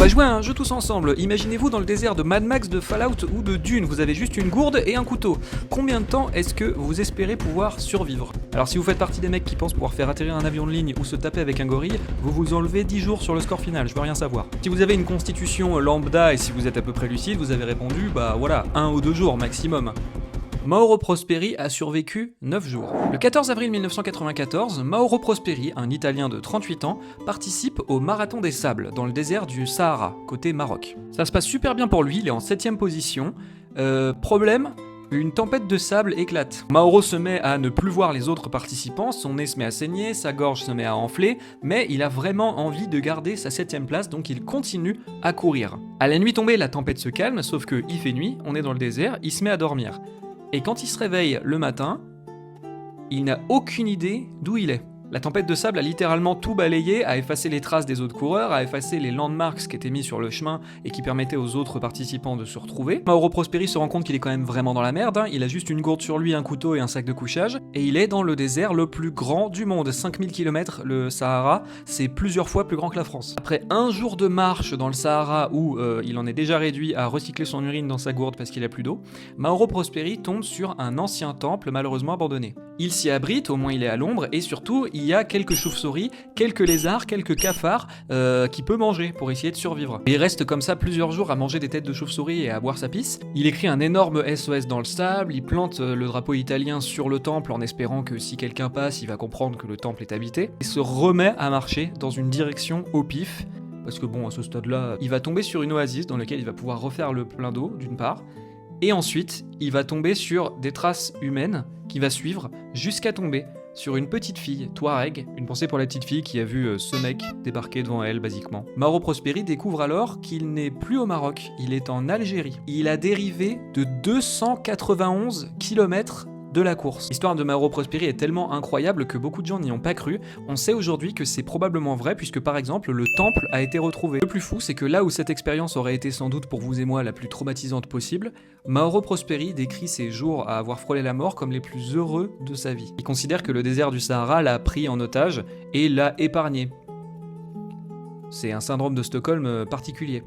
va jouer à un jeu tous ensemble. Imaginez-vous dans le désert de Mad Max, de Fallout ou de Dune. Vous avez juste une gourde et un couteau. Combien de temps est-ce que vous espérez pouvoir survivre? Alors si vous faites partie des mecs qui pensent pouvoir faire atterrir un avion de ligne ou se taper avec un gorille, vous vous enlevez 10 jours sur le score final, je veux rien savoir. Si vous avez une constitution lambda et si vous êtes à peu près lucide, vous avez répondu, bah voilà, 1 ou 2 jours maximum. Mauro Prosperi a survécu 9 jours. Le 14 avril 1994, Mauro Prosperi, un Italien de 38 ans, participe au Marathon des Sables, dans le désert du Sahara, côté Maroc. Ça se passe super bien pour lui, il est en 7ème position. Problème, une tempête de sable éclate. Mauro se met à ne plus voir les autres participants, son nez se met à saigner, sa gorge se met à enfler, mais il a vraiment envie de garder sa 7ème place, donc il continue à courir. À la nuit tombée, la tempête se calme, sauf que il fait nuit, on est dans le désert, il se met à dormir. Et quand il se réveille le matin, il n'a aucune idée d'où il est. La tempête de sable a littéralement tout balayé, a effacé les traces des autres coureurs, a effacé les landmarks qui étaient mis sur le chemin et qui permettaient aux autres participants de se retrouver. Mauro Prosperi se rend compte qu'il est quand même vraiment dans la merde, il a juste une gourde sur lui, un couteau et un sac de couchage, et il est dans le désert le plus grand du monde. 5000 km, le Sahara, c'est plusieurs fois plus grand que la France. Après un jour de marche dans le Sahara où il en est déjà réduit à recycler son urine dans sa gourde parce qu'il a plus d'eau, Mauro Prosperi tombe sur un ancien temple malheureusement abandonné. Il s'y abrite, au moins il est à l'ombre, et surtout il y a quelques chauves-souris, quelques lézards, quelques cafards qu'il peut manger pour essayer de survivre. Il reste comme ça plusieurs jours à manger des têtes de chauves-souris et à boire sa pisse. Il écrit un énorme SOS dans le sable, il plante le drapeau italien sur le temple en espérant que si quelqu'un passe, il va comprendre que le temple est habité, et se remet à marcher dans une direction au pif, parce que bon, à ce stade-là, il va tomber sur une oasis dans laquelle il va pouvoir refaire le plein d'eau, d'une part, et ensuite, il va tomber sur des traces humaines qu'il va suivre jusqu'à tomber sur une petite fille, Touareg, une pensée pour la petite fille qui a vu ce mec débarquer devant elle, basiquement. Mauro Prosperi découvre alors qu'il n'est plus au Maroc, il est en Algérie. Il a dérivé de 291 km de la course. L'histoire de Mauro Prosperi est tellement incroyable que beaucoup de gens n'y ont pas cru. On sait aujourd'hui que c'est probablement vrai puisque par exemple le temple a été retrouvé. Le plus fou, c'est que là où cette expérience aurait été sans doute pour vous et moi la plus traumatisante possible, Mauro Prosperi décrit ses jours à avoir frôlé la mort comme les plus heureux de sa vie. Il considère que le désert du Sahara l'a pris en otage et l'a épargné. C'est un syndrome de Stockholm particulier.